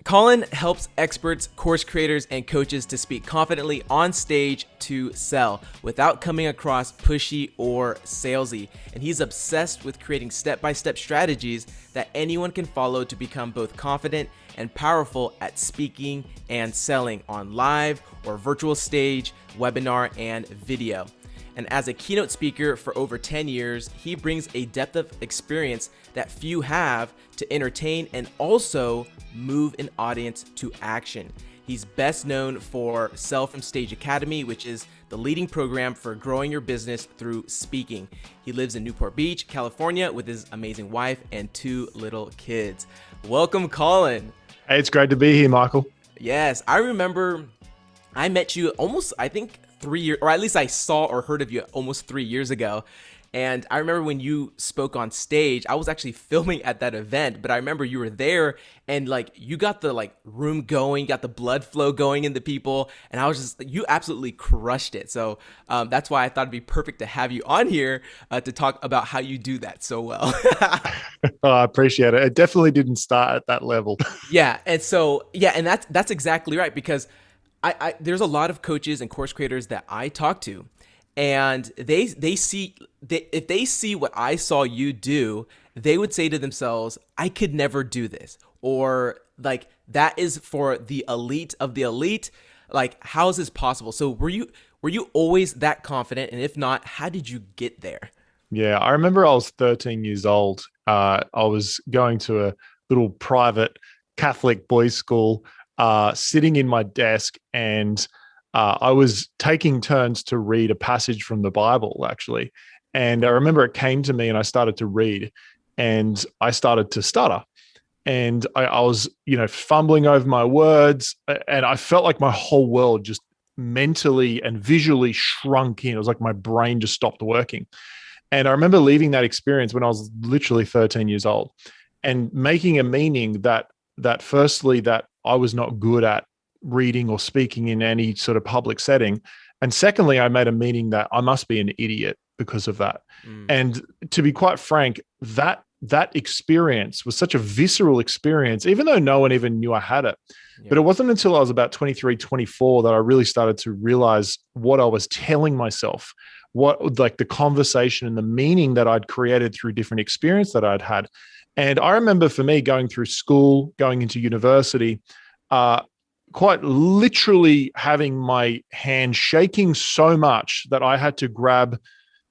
Colin helps experts, course creators, and coaches to speak confidently on stage to sell without coming across pushy or salesy. And he's obsessed with creating step-by-step strategies that anyone can follow to become both confident and powerful at speaking and selling on live or virtual stage, webinar, and video. And as a keynote speaker for over 10 years, he brings a depth of experience that few have to entertain and also move an audience to action. He's best known for Sell from Stage Academy, which is the leading program for growing your business through speaking. He lives in Newport Beach, California, with his amazing wife and 2 little kids. Welcome, Colin. Hey, it's great to be here, Michael. Yes, I remember I met you almost, I think, 3 years, or at least I saw or heard of you almost 3 years ago. And I remember when you spoke on stage, I was actually filming at that event, but I remember you were there and you got the room going, got the blood flow going in the people. And I was just, you absolutely crushed it. So that's why I thought it'd be perfect to have you on here to talk about how you do that so well. Oh, I appreciate it. It definitely didn't start at that level. Yeah. And so, yeah, and that's exactly right. Because I there's a lot of coaches and course creators that I talk to, and if they see what I saw you do, they would say to themselves, I could never do this, or that is for the elite of the elite. How is this possible? So were you always that confident? And if not, how did you get there? Yeah, I remember I was 13 years old. I was going to a little private Catholic boys' school, sitting in my desk, and I was taking turns to read a passage from the Bible, actually. And I remember it came to me and I started to read and I started to stutter. And I was, fumbling over my words, and I felt like my whole world just mentally and visually shrunk in. It was like my brain just stopped working. And I remember leaving that experience when I was literally 13 years old and making a meaning that firstly, that I was not good at reading or speaking in any sort of public setting. And secondly, I made a meaning that I must be an idiot because of that. And to be quite frank, that experience was such a visceral experience, even though no one even knew I had it. Yeah. But it wasn't until I was about 23, 24 that I really started to realize what I was telling myself, what the conversation and the meaning that I'd created through different experience that I'd had. And I remember for me going through school, going into university, quite literally having my hand shaking so much that I had to grab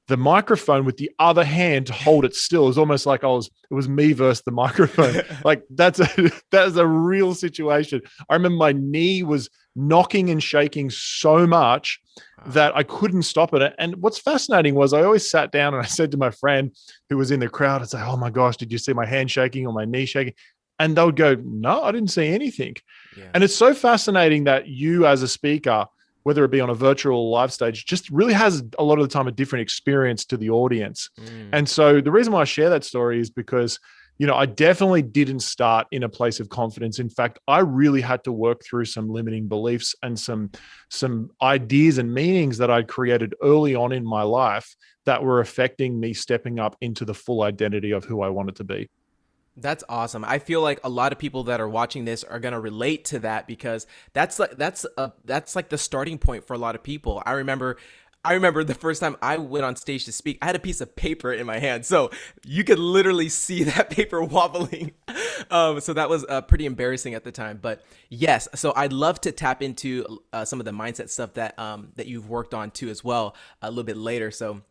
the microphone with the other hand to hold it still. It was almost like it was me versus the microphone. That's a real situation. I remember my knee was knocking and shaking so much that I couldn't stop it. And what's fascinating was I always sat down and I said to my friend who was in the crowd, I'd say, oh my gosh, did you see my hand shaking or my knee shaking? And they would go, no, I didn't see anything. Yeah. And it's so fascinating that you as a speaker, whether it be on a virtual or live stage, just really has a lot of the time a different experience to the audience. And so the reason why I share that story is because, I definitely didn't start in a place of confidence. In fact, I really had to work through some limiting beliefs and some ideas and meanings that I'd created early on in my life that were affecting me stepping up into the full identity of who I wanted to be. That's awesome. I feel like a lot of people that are watching this are going to relate to that, because that's like the starting point for a lot of people. I remember the first time I went on stage to speak, I had a piece of paper in my hand. So you could literally see that paper wobbling. So that was pretty embarrassing at the time. But yes, so I'd love to tap into some of the mindset stuff that you've worked on too as well a little bit later. So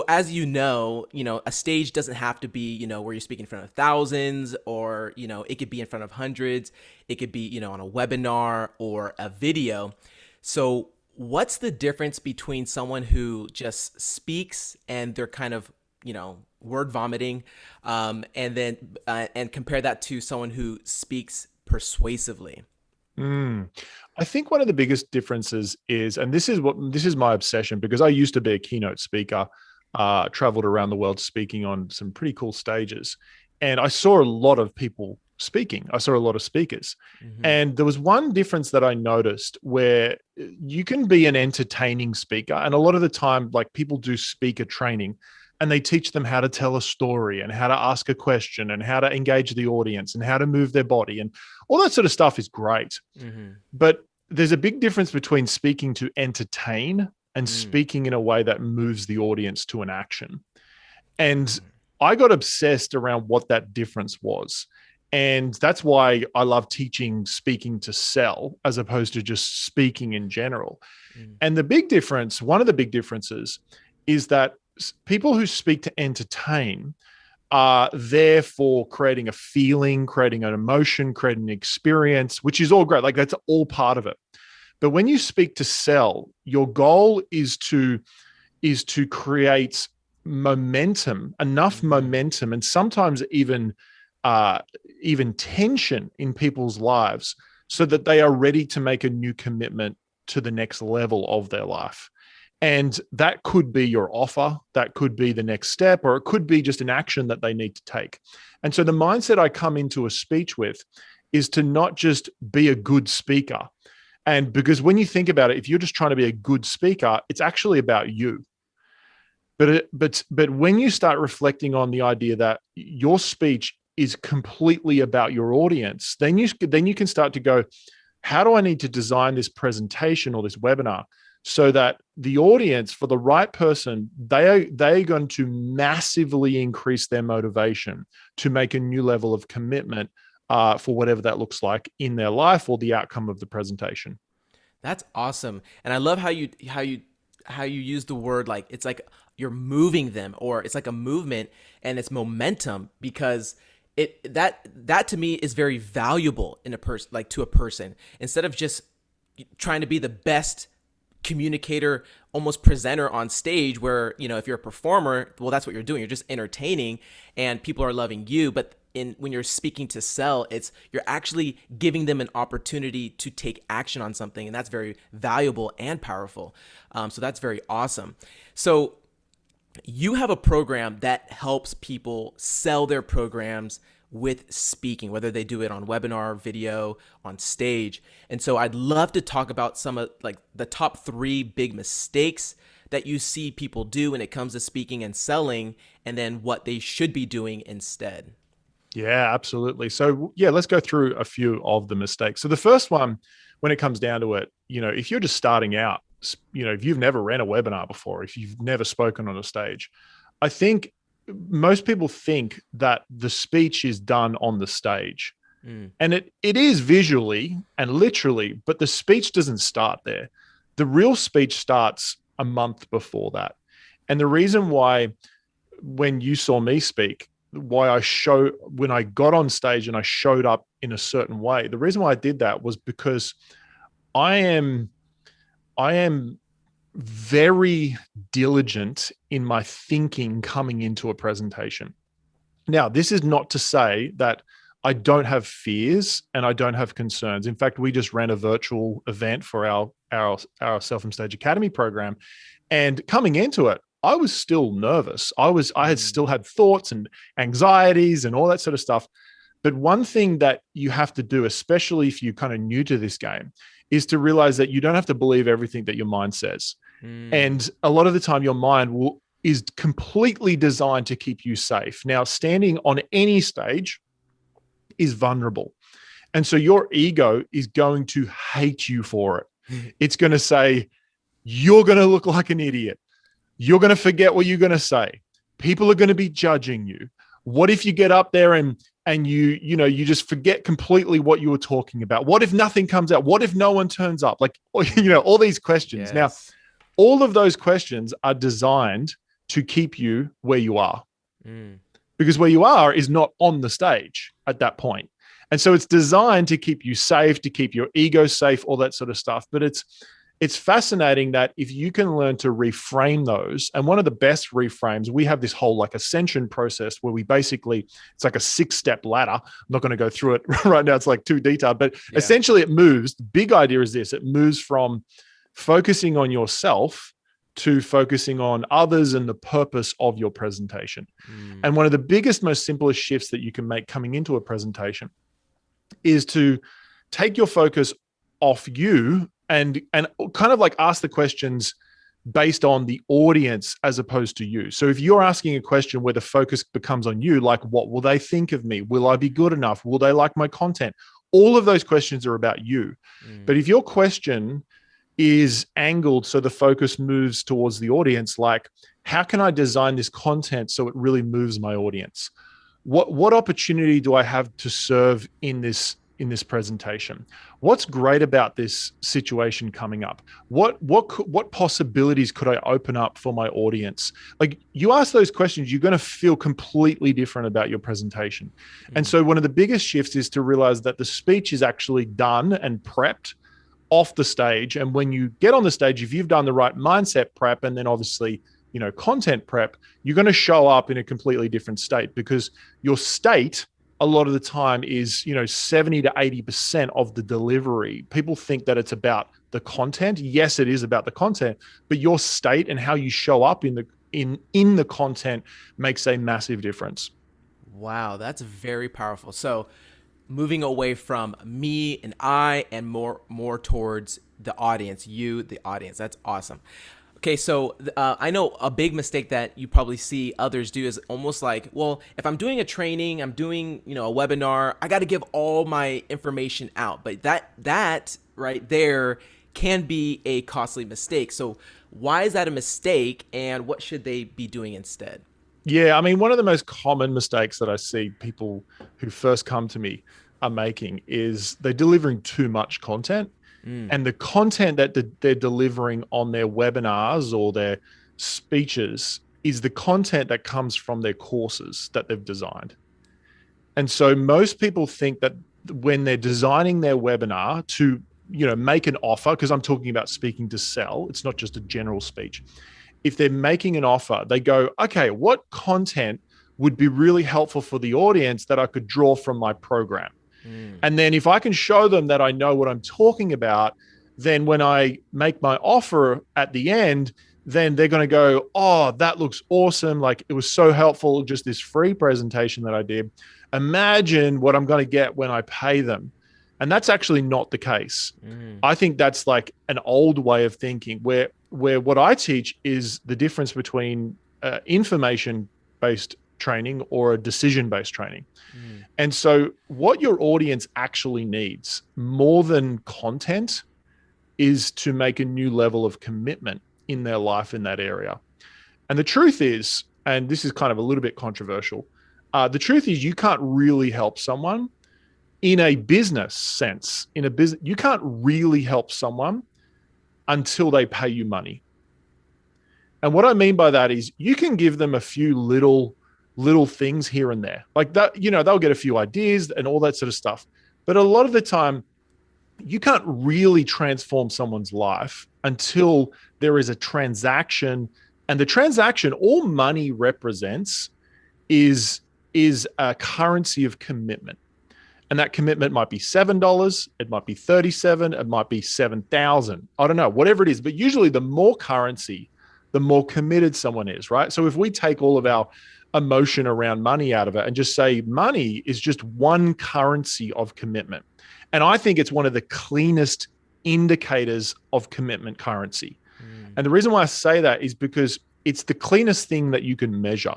as you know, a stage doesn't have to be, where you're speaking in front of thousands, or, it could be in front of hundreds. It could be, on a webinar or a video. So what's the difference between someone who just speaks and they're kind of, word vomiting, and then and compare that to someone who speaks persuasively? I think one of the biggest differences is, and this is my obsession, because I used to be a keynote speaker, traveled around the world speaking on some pretty cool stages. And I saw a lot of people speaking. I saw a lot of speakers. And there was one difference that I noticed where you can be an entertaining speaker. And a lot of the time, people do speaker training, and they teach them how to tell a story and how to ask a question and how to engage the audience and how to move their body, and all that sort of stuff is great. Mm-hmm. But there's a big difference between speaking to entertain and Mm. speaking in a way that moves the audience to an action. And I got obsessed around what that difference was. And that's why I love teaching speaking to sell as opposed to just speaking in general. Mm. And the big difference, one of the big differences, is that people who speak to entertain are there for creating a feeling, creating an emotion, creating an experience, which is all great. Like that's all part of it. But when you speak to sell, your goal is to create momentum, enough Mm-hmm. momentum, and sometimes even tension in people's lives so that they are ready to make a new commitment to the next level of their life. And that could be your offer, that could be the next step, or it could be just an action that they need to take. And so the mindset I come into a speech with is to not just be a good speaker. And because when you think about it, if you're just trying to be a good speaker, it's actually about you. But when you start reflecting on the idea that your speech is completely about your audience, then you can start to go, how do I need to design this presentation or this webinar so that the audience, for the right person, they're going to massively increase their motivation to make a new level of commitment for whatever that looks like in their life or the outcome of the presentation. That's awesome. And I love how you use the word, like it's like you're moving them, or it's like a movement and it's momentum, because that to me is very valuable in a person, like to a person, instead of just trying to be the best communicator, almost presenter on stage, where, you know, if you're a performer, well, that's what you're doing. You're just entertaining and people are loving you. But when you're speaking to sell, you're actually giving them an opportunity to take action on something. And that's very valuable and powerful. So that's very awesome. So you have a program that helps people sell their programs with speaking, whether they do it on webinar, video, on stage. And so I'd love to talk about some of like the top 3 big mistakes that you see people do when it comes to speaking and selling, and then what they should be doing instead. Yeah, absolutely. So yeah, let's go through a few of the mistakes. So the first one, when it comes down to it, you know, if you're just starting out, you know, if you've never ran a webinar before, if you've never spoken on a stage, I think most people think that the speech is done on the stage. Mm. And it is visually and literally, but the speech doesn't start there. The real speech starts a month before that. And the reason why, when you saw me speak, when I got on stage and I showed up in a certain way, the reason why I did that was because I am very diligent in my thinking coming into a presentation. Now, this is not to say that I don't have fears and I don't have concerns. In fact, we just ran a virtual event for our Self from Stage Academy program, and coming into it, I was still nervous. I had still had thoughts and anxieties and all that sort of stuff. But one thing that you have to do, especially if you're kind of new to this game, is to realize that you don't have to believe everything that your mind says. And a lot of the time your mind is completely designed to keep you safe. Now, standing on any stage is vulnerable. And so your ego is going to hate you for it. It's going to say, you're going to look like an idiot. You're going to forget what you're going to say. People are going to be judging you. What if you get up there and you just forget completely what you were talking about? What if nothing comes out? What if no one turns up? Like, all these questions. Yes. Now, all of those questions are designed to keep you where you are, because where you are is not on the stage at that point. And so it's designed to keep you safe, to keep your ego safe, all that sort of stuff. But it's fascinating that if you can learn to reframe those, and one of the best reframes, we have this whole like ascension process where we basically, it's like a 6-step ladder. I'm not going to go through it right now. It's like too detailed, but essentially it moves. The big idea is this: it moves from focusing on yourself to focusing on others and the purpose of your presentation. And one of the biggest, most simplest shifts that you can make coming into a presentation is to take your focus off you and kind of like ask the questions, based on the audience as opposed to you. So if you're asking a question where the focus becomes on you, like, what will they think of me? Will I be good enough? Will they like my content? All of those questions are about you. Mm. But if your question is angled so the focus moves towards the audience, like, how can I design this content so it really moves my audience? What opportunity do I have to serve in this presentation? What's great about this situation coming up? What possibilities could I open up for my audience? Like, you ask those questions, you're going to feel completely different about your presentation. And so one of the biggest shifts is to realize that the speech is actually done and prepped off the stage. And when you get on the stage, if you've done the right mindset prep and then obviously, content prep, you're going to show up in a completely different state, because your state a lot of the time is, 70 to 80% of the delivery. People think that it's about the content. Yes, it is about the content, but your state and how you show up in the content makes a massive difference. Wow, that's very powerful. So moving away from me and I and more towards the audience, you, the audience. That's awesome. Okay, so I know a big mistake that you probably see others do is almost like, well, if I'm doing a training, I'm doing, a webinar, I got to give all my information out. But that right there can be a costly mistake. So why is that a mistake, and what should they be doing instead? Yeah, I mean, one of the most common mistakes that I see people who first come to me are making is they're delivering too much content. And the content that they're delivering on their webinars or their speeches is the content that comes from their courses that they've designed. And so most people think that when they're designing their webinar to, make an offer, because I'm talking about speaking to sell, it's not just a general speech. If they're making an offer, they go, okay, what content would be really helpful for the audience that I could draw from my program? And then if I can show them that I know what I'm talking about, then when I make my offer at the end, then they're going to go, oh, that looks awesome. Like, it was so helpful, just this free presentation that I did. Imagine what I'm going to get when I pay them. And that's actually not the case. I think that's like an old way of thinking where what I teach is the difference between information-based training or a decision-based training. And so what your audience actually needs more than content is to make a new level of commitment in their life in that area. And the truth is, and this is kind of a little bit controversial, the truth is you can't really help someone in a business sense. You can't really help someone until they pay you money. And what I mean by that is you can give them a few little things here and there like that, they'll get a few ideas and all that sort of stuff. But a lot of the time you can't really transform someone's life until there is a transaction. And the transaction, all money represents is a currency of commitment. And that commitment might be $7, it might be 37, it might be 7,000. I don't know, whatever it is. But usually the more currency, the more committed someone is, right? So if we take all of our emotion around money out of it and just say money is just one currency of commitment. And I think it's one of the cleanest indicators of commitment currency. And the reason why I say that is because it's the cleanest thing that you can measure.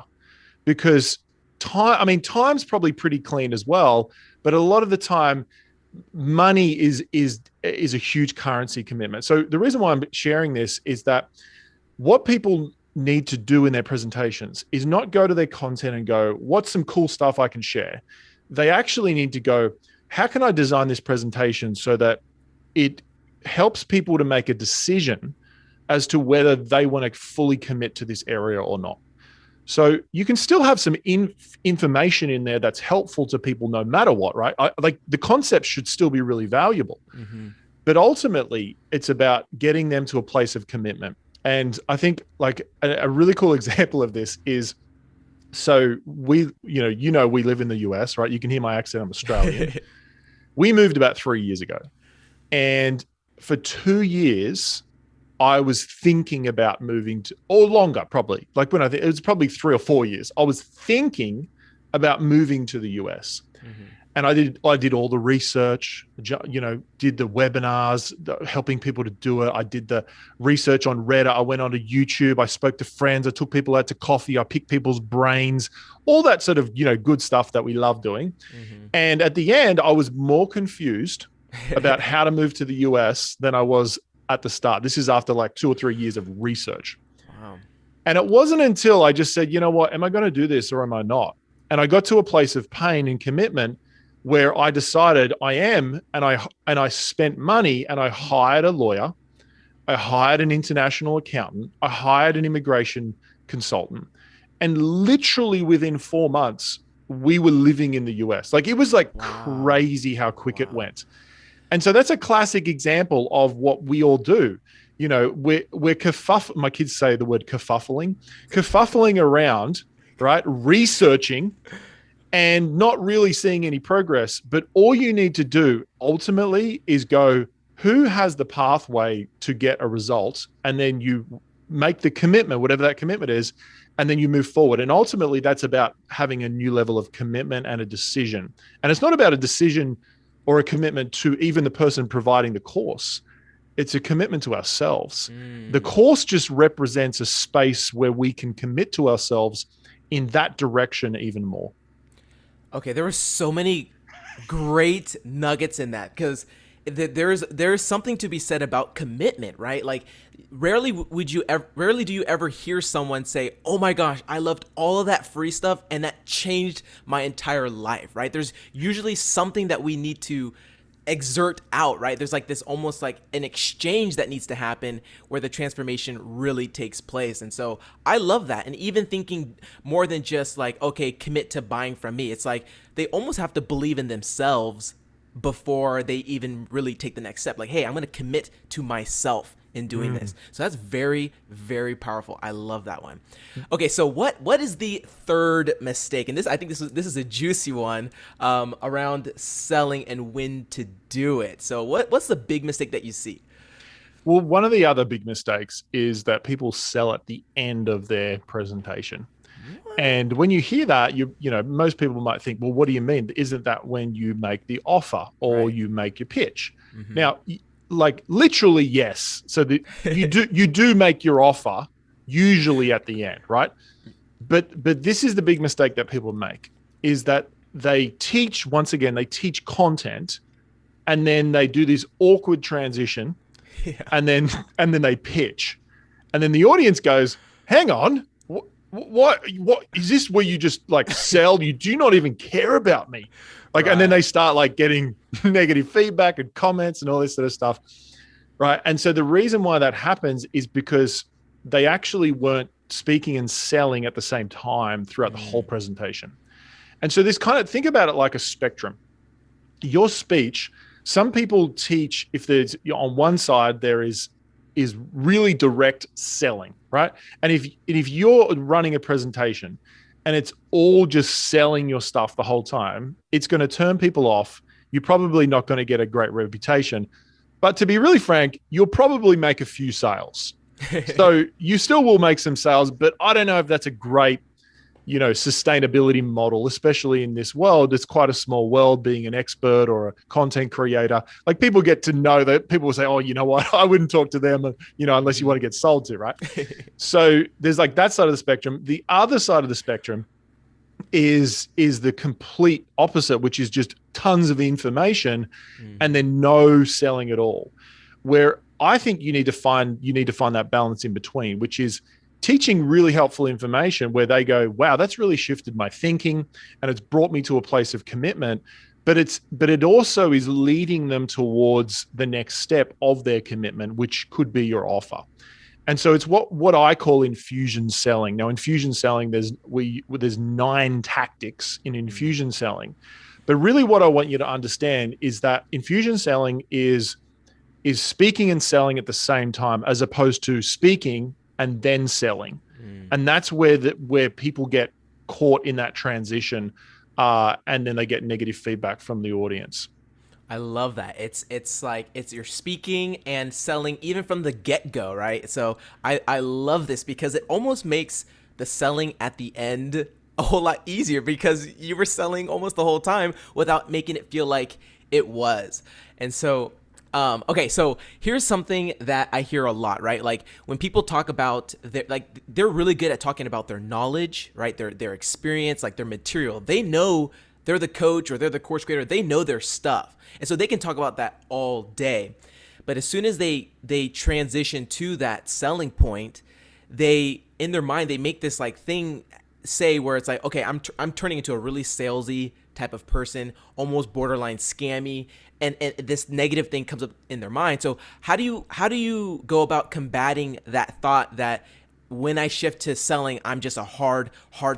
Because time's probably pretty clean as well, but a lot of the time money is a huge currency commitment. So the reason why I'm sharing this is that what people need to do in their presentations is not go to their content and go, what's some cool stuff I can share? They actually need to go, how can I design this presentation so that it helps people to make a decision as to whether they want to fully commit to this area or not? So you can still have some information in there that's helpful to people no matter what, right? Like the concept should still be really valuable. But ultimately, it's about getting them to a place of commitment. And I think like a really cool example of this is, so we live in the US, right? You can hear my accent, I'm Australian. We moved about 3 years ago. And for 2 years, I was thinking about moving to, or longer, probably. Like when it was probably 3 or 4 years, I was thinking about moving to the US. and I did all the research, did the webinars, helping people to do it. I did the research on Reddit. I went onto YouTube. I spoke to friends. I took people out to coffee. I picked people's brains, all that sort of, good stuff that we love doing. Mm-hmm. And at the end, I was more confused about how to move to the US than I was at the start. This is after like 2 or 3 years of research. Wow. And it wasn't until I just said, you know what, am I going to do this or am I not? And I got to a place of pain and commitment where I decided I am, and I spent money and I hired a lawyer, I hired an international accountant, I hired an immigration consultant, and literally within 4 months, we were living in the US. Like it was like crazy how quick it went. And so that's a classic example of what we all do. We're my kids say the word kerfuffling around, right? Researching and not really seeing any progress. But all you need to do ultimately is go, who has the pathway to get a result? And then you make the commitment, whatever that commitment is, and then you move forward. And ultimately that's about having a new level of commitment and a decision. And it's not about a decision or a commitment to even the person providing the course. It's a commitment to ourselves. The course just represents a space where we can commit to ourselves in that direction even more. Okay, there were so many great nuggets in that, because there's something to be said about commitment, right? Like rarely do you ever hear someone say, "Oh my gosh, I loved all of that free stuff and that changed my entire life," right? There's usually something that we need to exert out, right? There's like this almost like an exchange that needs to happen where the transformation really takes place. And so I love that. And even thinking more than just like, okay, commit to buying from me. It's like they almost have to believe in themselves before they even really take the next step. Like, hey, I'm going to commit to myself in doing this. So that's very, very powerful. I love that one. Okay, so what is the third mistake? And I think this is a juicy one around selling and when to do it. So what's the big mistake that you see? Well, one of the other big mistakes is that people sell at the end of their presentation. And when you hear that, most people might think, well, what do you mean? Isn't that when you make the offer or you make your pitch? Now, like literally, yes. So you do make your offer usually at the end, right? But this is the big mistake that people make, is that they teach content, and then they do this awkward transition, and then they pitch, and then the audience goes, hang on. What is this where you just like sell? You do not even care about me. Like, and then they start like getting negative feedback and comments and all this sort of stuff. Right. And so the reason why that happens is because they actually weren't speaking and selling at the same time throughout the whole presentation. And so think about it like a spectrum. Your speech, some people teach, if there's on one side, there is really direct selling, right? And if you're running a presentation and it's all just selling your stuff the whole time, it's going to turn people off. You're probably not going to get a great reputation. But to be really frank, you'll probably make a few sales. So you still will make some sales, but I don't know if that's a great, sustainability model, especially in this world. It's quite a small world, being an expert or a content creator. Like people get to know that people will say, oh, you know what? I wouldn't talk to them, unless you want to get sold to, right? So there's like that side of the spectrum. The other side of the spectrum is the complete opposite, which is just tons of information and then no selling at all. Where I think you need to find that balance in between, which is teaching really helpful information where they go, wow, that's really shifted my thinking and it's brought me to a place of commitment. But it also is leading them towards the next step of their commitment, which could be your offer. And so it's what I call infusion selling. Now, infusion selling, there's 9 tactics in infusion selling. But really what I want you to understand is that infusion selling is speaking and selling at the same time, as opposed to speaking and then selling. And that's where people get caught in that transition, and then they get negative feedback from the audience. I love that. It's like you're speaking and selling even from the get-go, right? So I love this because it almost makes the selling at the end a whole lot easier because you were selling almost the whole time without making it feel like it was. And so, okay, so here's something that I hear a lot, right? Like when people talk about they're really good at talking about their knowledge, right? Their experience, like their material. They know they're the coach or they're the course creator. They know their stuff. And so they can talk about that all day. But as soon as they transition to that selling point, they in their mind they make this like thing say where it's like, okay, I'm turning into a really salesy type of person, almost borderline scammy, and this negative thing comes up in their mind. So how do you go about combating that thought that when I shift to selling, I'm just a hard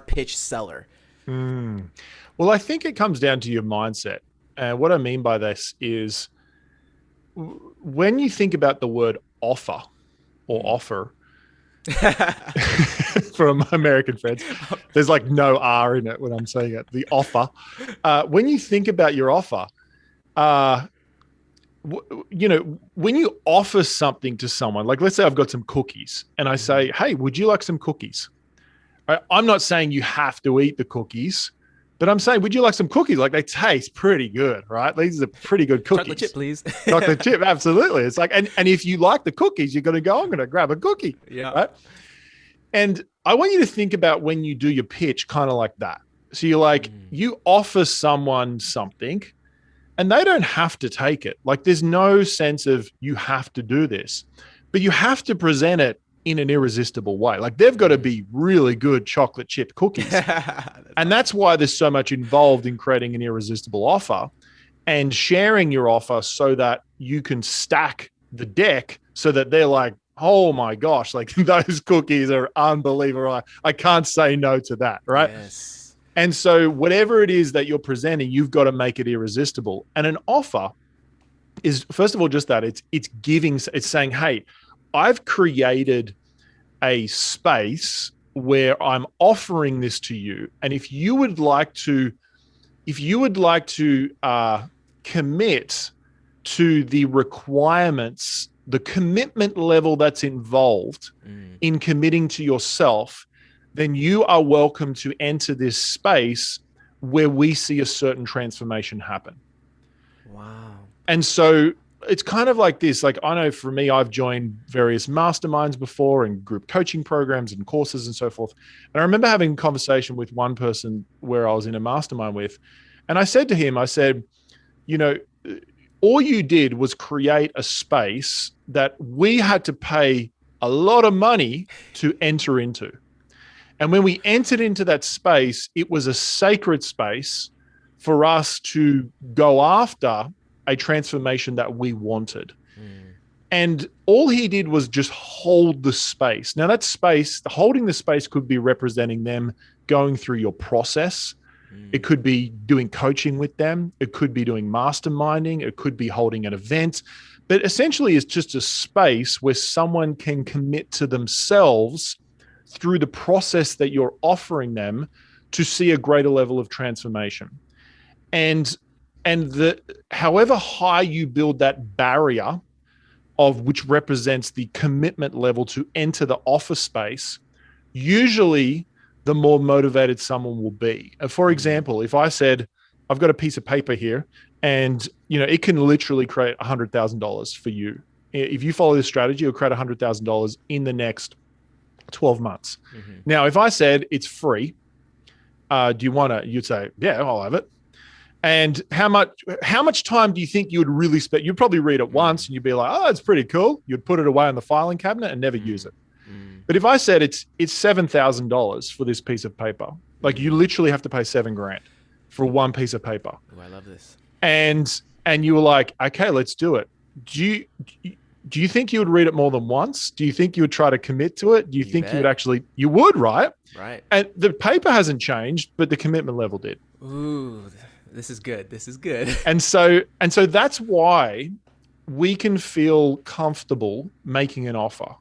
pitch seller? Well, I think it comes down to your mindset. And what I mean by this is when you think about the word offer or offer, for my American friends, there's like no R in it when I'm saying it, the offer. When you think about your offer, when you offer something to someone, like let's say I've got some cookies and I say, hey, would you like some cookies? I'm not saying you have to eat the cookies, but I'm saying, would you like some cookies? Like they taste pretty good, right? These are pretty good cookies. Chocolate chip, please. Chocolate chip, absolutely. It's like, and if you like the cookies, you're going to go, I'm going to grab a cookie. Yeah. Right. And I want you to think about when you do your pitch kind of like that. So you're like, you offer someone something and they don't have to take it. Like there's no sense of you have to do this, but you have to present it in an irresistible way. Like they've got to be really good chocolate chip cookies. And that's why there's so much involved in creating an irresistible offer and sharing your offer so that you can stack the deck so that they're like, oh my gosh, like those cookies are unbelievable. I can't say no to that, right? Yes. And so whatever it is that you're presenting, you've got to make it irresistible. And an offer is, first of all, just that it's giving, it's saying, hey, I've created a space where I'm offering this to you. And if you would like to commit to the requirements, the commitment level that's involved in committing to yourself, then you are welcome to enter this space where we see a certain transformation happen. Wow. And so it's kind of like this. Like I know for me, I've joined various masterminds before and group coaching programs and courses and so forth. And I remember having a conversation with one person where I was in a mastermind with, and I said to him, I said, all you did was create a space that we had to pay a lot of money to enter into. And when we entered into that space, it was a sacred space for us to go after a transformation that we wanted. And all he did was just hold the space. Now that space, holding the space could be representing them going through your process. It could be doing coaching with them. It could be doing masterminding. It could be holding an event. But essentially it's just a space where someone can commit to themselves through the process that you're offering them to see a greater level of transformation. And however high you build that barrier of which represents the commitment level to enter the offer space, usually the more motivated someone will be. For example, if I said, I've got a piece of paper here and it can literally create $100,000 for you. If you follow this strategy, it'll create $100,000 in the next 12 months. Now, if I said it's free, do you want to, you'd say, yeah, I'll have it. And how much time do you think you would really spend? You'd probably read it once and you'd be like, oh, it's pretty cool. You'd put it away on the filing cabinet and never use it. But if I said it's $7,000 for this piece of paper, like you literally have to pay $7,000 for one piece of paper. Oh, I love this. And you were like, okay, let's do it. Do you think you would read it more than once? Do you think you would try to commit to it? Do you think you would actually, you would, right? Right. And the paper hasn't changed, but the commitment level did. Ooh, this is good. This is good. And so that's why we can feel comfortable making an offer,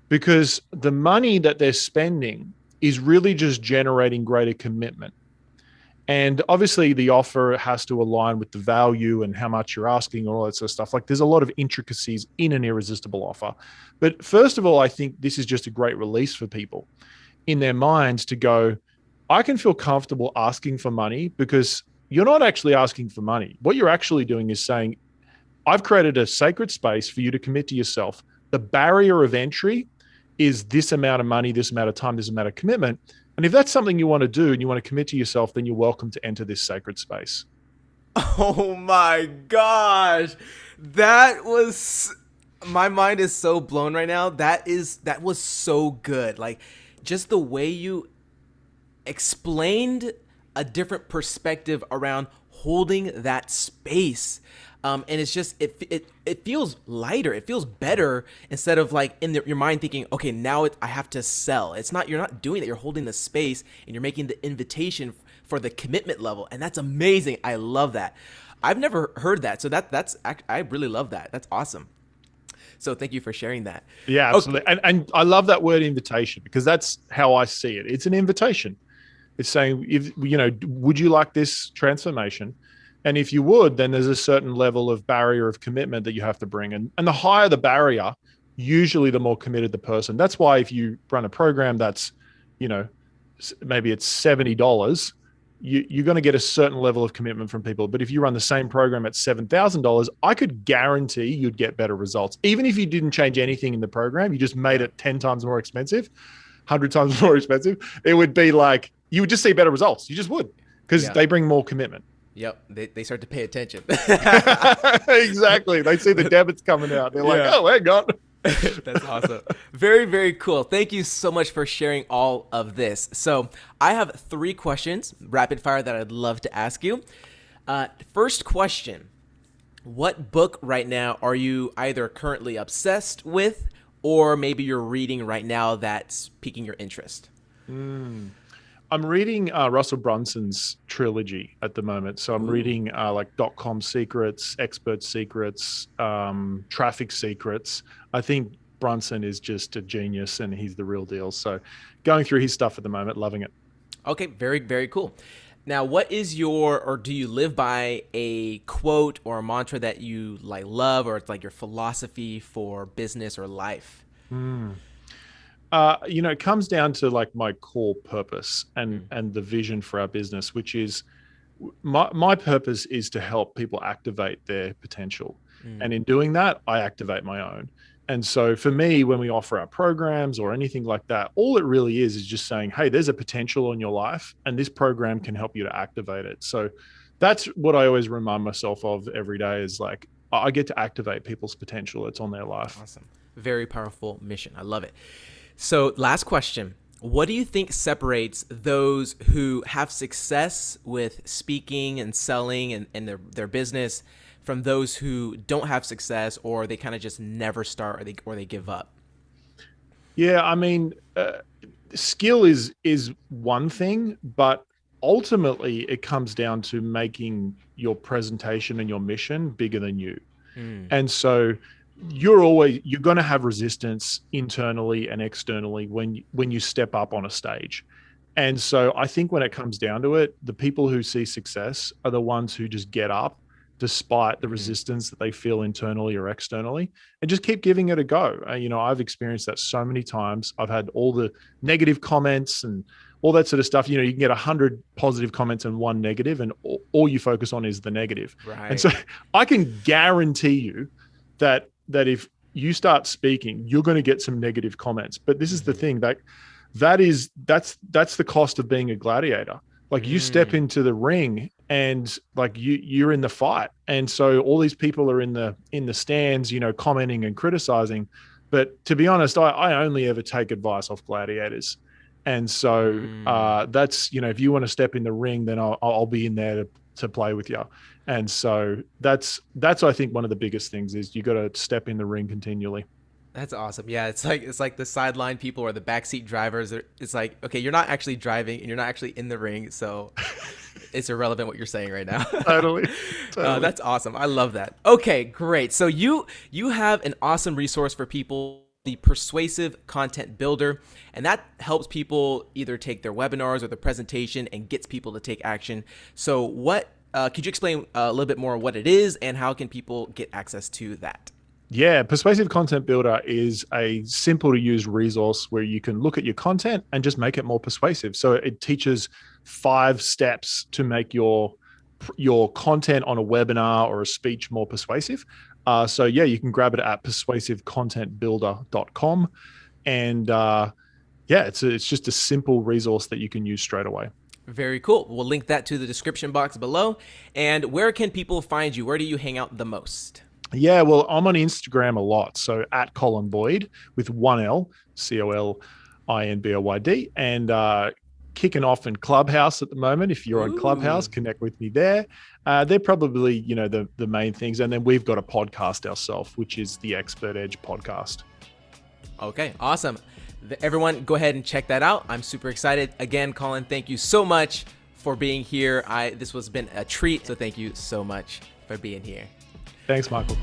because the money that they're spending is really just generating greater commitment. And obviously the offer has to align with the value and how much you're asking, all that sort of stuff. Like there's a lot of intricacies in an irresistible offer. But first of all, I think this is just a great release for people in their minds to go, I can feel comfortable asking for money because you're not actually asking for money. What you're actually doing is saying, I've created a sacred space for you to commit to yourself. The barrier of entry is this amount of money, this amount of time, this amount of commitment. And if that's something you want to do and you want to commit to yourself, then you're welcome to enter this sacred space. Oh my gosh. That was my mind is so blown right now. That was so good. Like just the way you explained a different perspective around holding that space. And it's just it feels lighter. It feels better instead of like your mind thinking, okay, now I have to sell. It's not, you're not doing that. You're holding the space and you're making the invitation for the commitment level, and that's amazing. I love that. I've never heard that, so I really love that. That's awesome. So thank you for sharing that. Yeah, absolutely. Okay. And I love that word invitation because that's how I see it. It's an invitation. It's saying, if would you like this transformation? And if you would, then there's a certain level of barrier of commitment that you have to bring. And the higher the barrier, usually the more committed the person. That's why if you run a program that's, maybe it's $70, you're going to get a certain level of commitment from people. But if you run the same program at $7,000, I could guarantee you'd get better results. Even if you didn't change anything in the program, you just made it 10 times more expensive, 100 times more expensive. It would be like, you would just see better results. You just would, because they bring more commitment. Yep. They start to pay attention. Exactly. They see the debits coming out. They're like, oh, hang on. That's awesome. Very, very cool. Thank you so much for sharing all of this. So I have 3 questions, rapid fire, that I'd love to ask you. First question, what book right now are you either currently obsessed with or maybe you're reading right now that's piquing your interest? I'm reading Russell Brunson's trilogy at the moment. So I'm reading like .com Secrets, Expert Secrets, Traffic Secrets. I think Brunson is just a genius and he's the real deal. So going through his stuff at the moment, loving it. Okay, very, very cool. Now, what is or do you live by a quote or a mantra that you like love, or it's like your philosophy for business or life? It comes down to like my core purpose and the vision for our business, which is my purpose is to help people activate their potential. And in doing that, I activate my own. And so for me, when we offer our programs or anything like that, all it really is just saying, hey, there's a potential in your life and this program can help you to activate it. So that's what I always remind myself of every day, is like, I get to activate people's potential that's on their life. Awesome. Very powerful mission. I love it. So last question, what do you think separates those who have success with speaking and selling and their business from those who don't have success, or they kind of just never start, or they give up? Yeah, I mean, skill is one thing, but ultimately it comes down to making your presentation and your mission bigger than you. And so you're going to have resistance internally and externally when you step up on a stage. And so I think when it comes down to it, the people who see success are the ones who just get up despite the resistance that they feel internally or externally, and just keep giving it a go. I've experienced that so many times. I've had all the negative comments and all that sort of stuff. You can get 100 positive comments and 1 negative, and all you focus on is the negative. Right. And so I can guarantee you that if you start speaking, you're going to get some negative comments. But this is the thing, that's the cost of being a gladiator. Like you step into the ring and like you're in the fight. And so all these people are in the stands, commenting and criticizing. But to be honest, I only ever take advice off gladiators. And so that's, if you want to step in the ring, then I'll be in there to play with you. And so that's I think one of the biggest things is you got to step in the ring continually. That's awesome. Yeah, it's like the sideline people or the backseat drivers. It's like, okay, you're not actually driving and you're not actually in the ring, so it's irrelevant what you're saying right now. Totally. That's awesome. I love that. Okay, great. So you have an awesome resource for people, the Persuasive Content Builder, and that helps people either take their webinars or the presentation and gets people to take action. So what could you explain a little bit more what it is and how can people get access to that? Yeah, Persuasive Content Builder is a simple to use resource where you can look at your content and just make it more persuasive. So it teaches 5 steps to make your content on a webinar or a speech more persuasive. So yeah, you can grab it at persuasivecontentbuilder.com. And yeah, it's just a simple resource that you can use straight away. Very cool. We'll link that to the description box below. And where can people find you? Where do you hang out the most? Yeah, well, I'm on Instagram a lot. So at Colin Boyd with 1L, COLINBOYD, and kicking off in Clubhouse at the moment. If you're on Clubhouse, connect with me there. They're probably, the main things. And then we've got a podcast ourselves, which is the Expert Edge podcast. Okay, awesome. Everyone, go ahead and check that out. I'm super excited. Again, Colin, thank you so much for being here. This has been a treat. So thank you so much for being here. Thanks, Michael.